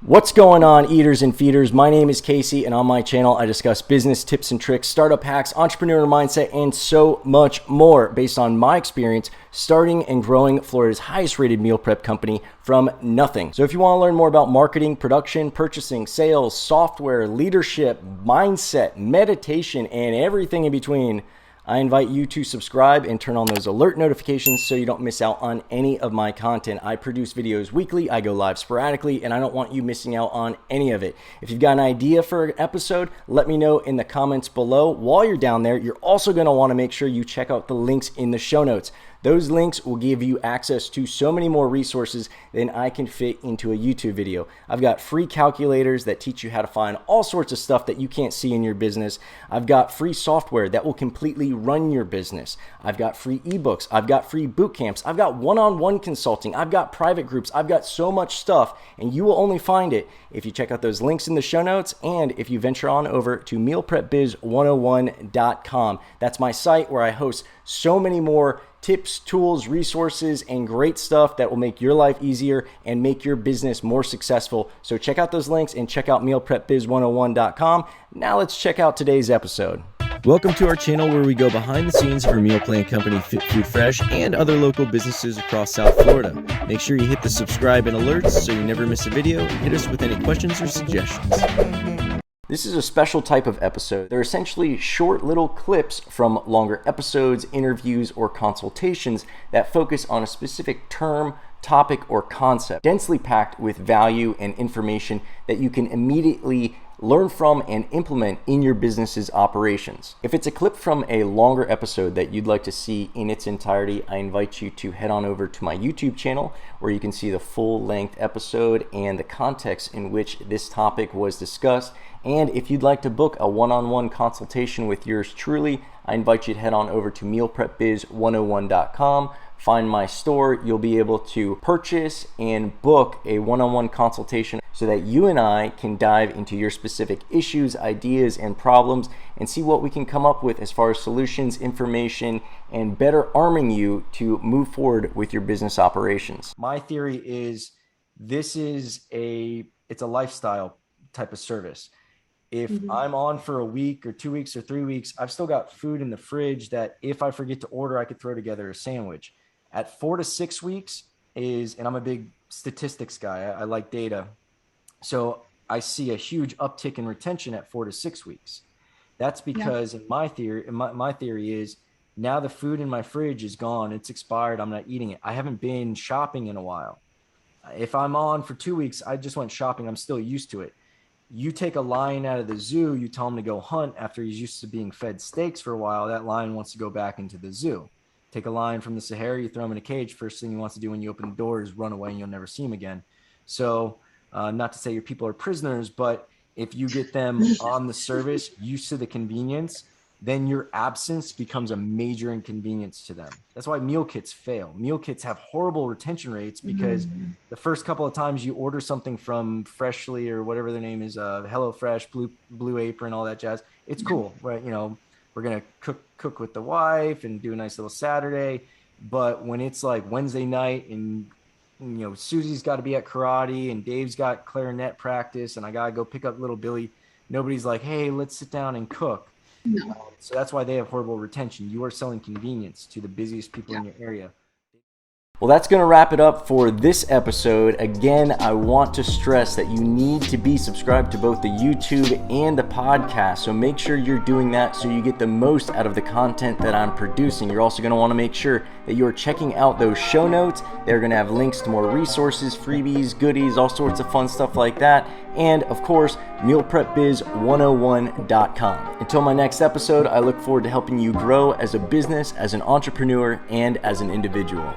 What's going on, eaters and feeders? My name is Casey, and on my channel I discuss business tips and tricks, startup hacks, entrepreneur mindset, and so much more based on my experience starting and growing Florida's highest rated meal prep company from nothing. So if you want to learn more about marketing, production, purchasing, sales, software, leadership, mindset, meditation, and everything in between, I invite you to subscribe and turn on those alert notifications so you don't miss out on any of my content. I produce videos weekly, I go live sporadically, and I don't want you missing out on any of it. If you've got an idea for an episode, let me know in the comments below. While you're down there, you're also going to want to make sure you check out the links in the show notes. Those links will give you access to so many more resources than I can fit into a YouTube video. I've got free calculators that teach you how to find all sorts of stuff that you can't see in your business. I've got free software that will completely run your business. I've got free ebooks. I've got free boot camps. I've got one-on-one consulting. I've got private groups. I've got so much stuff, and you will only find it if you check out those links in the show notes and if you venture on over to mealprepbiz101.com. That's my site where I host so many more tips, tools, resources, and great stuff that will make your life easier and make your business more successful. So check out those links and check out mealprepbiz101.com. Now let's check out today's episode. Welcome to our channel where we go behind the scenes for meal plan company Fit Food Fresh and other local businesses across South Florida. Make sure you hit the subscribe and alerts so you never miss a video, and hit us with any questions or suggestions. This is a special type of episode. They're essentially short little clips from longer episodes, interviews, or consultations that focus on a specific term, topic, or concept, densely packed with value and information that you can immediately learn from and implement in your business's operations. If it's a clip from a longer episode that you'd like to see in its entirety, I invite you to head on over to my YouTube channel where you can see the full-length episode and the context in which this topic was discussed. And if you'd like to book a one-on-one consultation with yours truly, I invite you to head on over to mealprepbiz101.com. Find my store. You'll be able to purchase and book a one-on-one consultation so that you and I can dive into your specific issues, ideas, and problems and see what we can come up with as far as solutions, information, and better arming you to move forward with your business operations. My theory is it's a lifestyle type of service. If I'm on for a week or 2 weeks or 3 weeks, I've still got food in the fridge that if I forget to order, I could throw together a sandwich. At 4 to 6 weeks and I'm a big statistics guy. I like data. So I see a huge uptick in retention at 4 to 6 weeks. That's because my theory is now the food in my fridge is gone. It's expired. I'm not eating it. I haven't been shopping in a while. If I'm on for 2 weeks, I just went shopping. I'm still used to it. You take a lion out of the zoo, you tell him to go hunt after he's used to being fed steaks for a while. That lion wants to go back into the zoo. Take a lion from the Sahara, you throw him in a cage. First thing he wants to do when you open the door is run away and you'll never see him again. So not to say your people are prisoners, but if you get them on the service, used to the convenience, then your absence becomes a major inconvenience to them. That's why meal kits fail. Meal kits have horrible retention rates because the first couple of times you order something from Freshly or whatever their name is, HelloFresh, Blue Apron, all that jazz, it's cool, right? You know, we're going to cook with the wife and do a nice little Saturday. But when it's like Wednesday night and, you know, Susie's got to be at karate and Dave's got clarinet practice and I got to go pick up little Billy, nobody's like, hey, let's sit down and cook. No. So that's why they have horrible retention. You are selling convenience to the busiest people in your area. Well, that's going to wrap it up for this episode. Again, I want to stress that you need to be subscribed to both the YouTube and the podcast. So make sure you're doing that so you get the most out of the content that I'm producing. You're also going to want to make sure that you're checking out those show notes. They're going to have links to more resources, freebies, goodies, all sorts of fun stuff like that. And of course, mealprepbiz101.com. Until my next episode, I look forward to helping you grow as a business, as an entrepreneur, and as an individual.